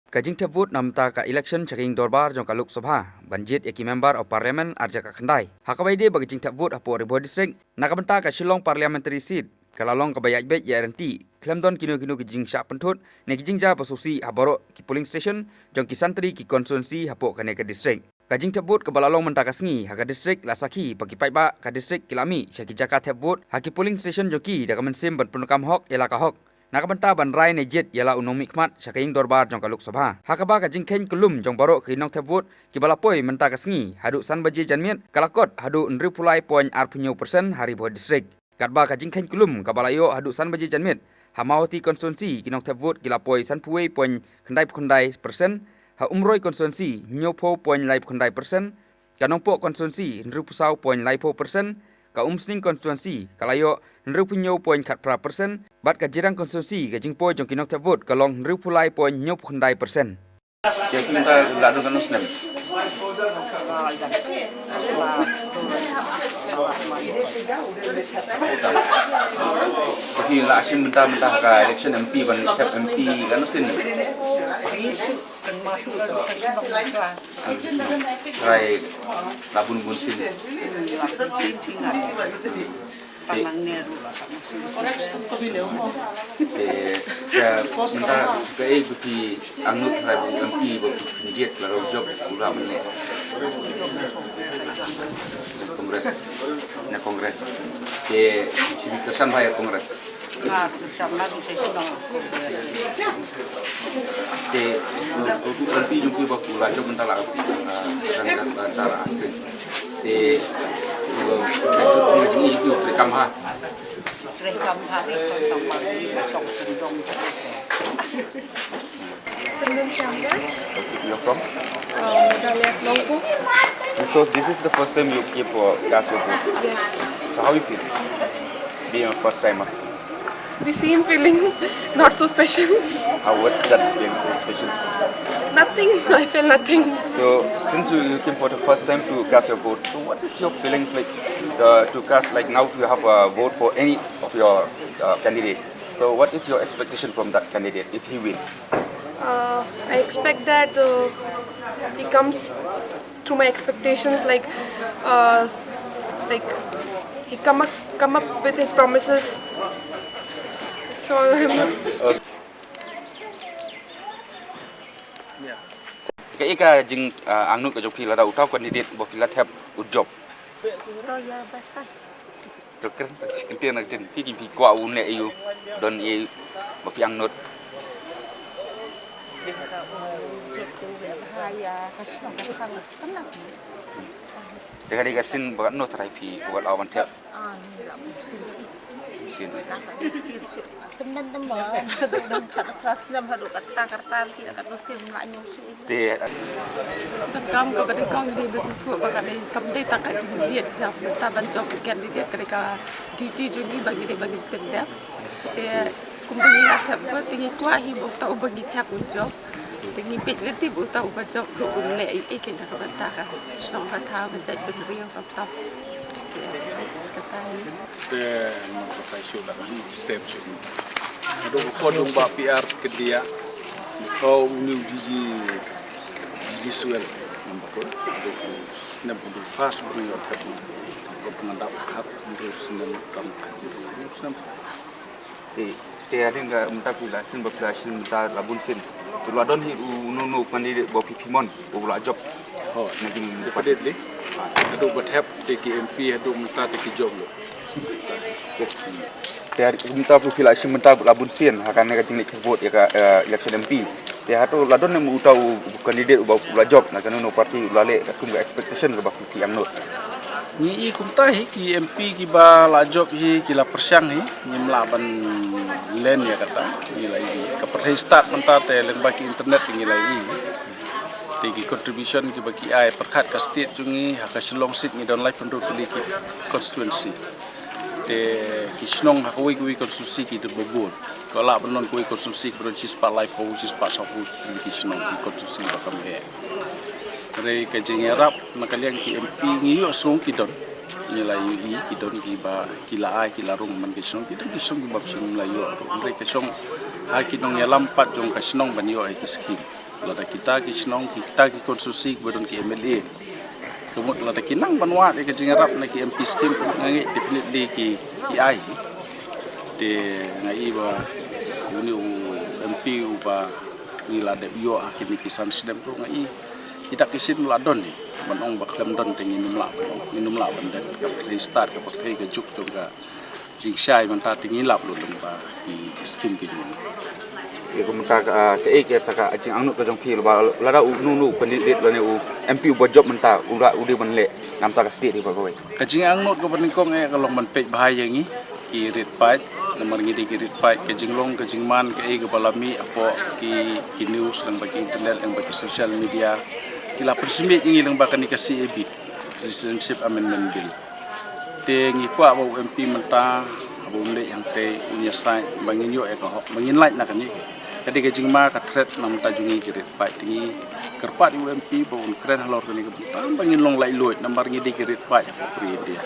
Kajing tebut namta ka election checking dorbar jong ka Lok Sabha banjit yaki member of parliament arja ka khandai. Hakabaide bagi jing tebut apo Ribo district nakabenta ka Shillong parliamentary seat kalalong ka bayaj bet guarantee klemdon kinu ki jing syak pentut ne ki jing ja pasusi habaro ki polling station jong ki santri ki konstituensi hapo ka ne ka district. Kajing tebut ke balalong mentakasngi haka district lasaki bagi paiba ka district kilami syaki jaka tebut haki polling station joki da mensim ban penukam hok elaka hok. Nakabenta ban rai nejet ialah unong mikmat syakaing dorbar jong ka Lok Sabha. Hakaba ka jingken kelum jong barok ki nong tebut ki balapoi menta kasngi hadu san baji janmiat kalakot hadu 0.4% hari bo district. Kadba ka jingken kelum ka balayo hadu san baji janmiat hamawati konstituensi ki nong tebut ki lapoi san puei poin khandai persen ha umroi konstituensi nyopo poin lai khandai persen kanongpo konstituensi 0.9% ka umsning konstituensi kalayo 0.4% bat ka jirang konstituensi ka jingpo jong kinok tebut kalong 0.9%. Ya kita ladu kan usnem. Tapi lah asyik mentah-mentah ka election MP ban MP kan usin. Rai labun bunsin. Ya mentah ke bagi angut rai MP bagi penjiat lalu job ulah menit. Kongres. Ke sini kesan bahaya kongres. Untuk nanti jumpa baku raja mentala sangat cara asing. Ini itu rekam ha. Sendun Chandra. You're from? Dahlia Longku. So this is the first time you keep gas your vote. Yes. So how you feel? Being a first timer. The same feeling, not so special. What's that special? Nothing. I feel nothing. So since you came for the first time to cast your vote, so what is your feelings like to cast, like now you have a vote for any of your candidate. So what is your expectation from that candidate if he win? I expect that he comes through my expectations, like he come up with his promises. So Cái cái jing angnut ka jokpi lada utau candidate bo pilat have job. Joker kintian nak jin pi ki kwa une eu don e bo pi angnut. Jadi kasin bagat no try pi bagat awan tap. Sin. Teman-teman, dan kelas 6 harus kata tidak akan mesti melanyum Te Kam ka bari kong di besu tu bakal ni kam dei tak ajin jiet jam ta ban job candidate kereka duty jungi bagi pendap te kumbagi atap ko tingi kwa hi bu tau bagi thap job tingi pit leti bu tau ba job ru le ai ken ka ta ka slong ka tha ban jai ben rio ka top kata te mengkapai sudah step sini. Ada kodong ba PR ke dia. Kau new Gigi suel nampak ko. Nampak fast beri otak. Kau pengendap hat terus nam te ada enggak minta pilasin berpilasin minta labun sin. Tu ladon hi unu candidate bo pipimon bo la job. Oh, Nanti pada ni. Ada buat help TKMP ada minta TK job lo. Te minta pilasin minta labun sin akan ka jinglik vote ya ka election MP. Te hatu ladon nem utau candidate bo la job na kanu parti lale ka kum expectation ka bakti yang not. Ni kumta hi ki MP ki ba la job hi ki la persyang hi ni melaban len ya kata ni lagi ka perhi start menta te leng bagi internet ni lagi tegi contribution ki bagi ai perkhat ka state jungi ha ka Shillong seat ni don lai penduduk ki constituency te ki Shillong ha kui konstitusi ki de bobol ko la benon kui konstitusi ki don cis pa lai po cis pa sa pu ki Shillong ki konstitusi ba kam he Rai kajing Arab makalian ki MP ngiyo song kidon nilai yi kidon ki ba kila ai kila rung man ki song kidon ki song ki bab song layo rai ka song ha kidong ya lampat jong ka snong ban yo ai ki skim lada kita ki snong kita ki konstitusi badon ki MLA kemut lada kinang banwat ke jingarap na ki MP scheme ngai definitely ki ai te ngai ba uni MP uba ni lada bio akhir kisan sidem tu ngai kita kisin ladon ni manong baklam don tengi minum la bandan ka restart ka pakai ke juk tu ka jing syai manta tingi lap lu ba ki scheme ki jun Ia kumta ke ek ya taka ajing angnut ka jong phil ba lada nu pendidit la ne MP ba job menta ura udi ban le nam ta ka state ba koi kajing angnut ko panikong kalong man pek bahaya ngi ki rit pai nomor ngi ki rit pai kajing long kajing man ke ke balami apo ki news dan bagi internet yang bagi social media kila persimit ngi lang ba kan ka CAB Citizenship Amendment Bill te ngi kwa ba MP menta abo mle yang te unya sai bangin yo ko bangin light na kan ni kadi kajing ma ka threat nam ta jungi ki rit pai tingi kerpat UMP bo kren halor kan ni ka bangin long lai loit nomor ngi ki rit pai ko pri dia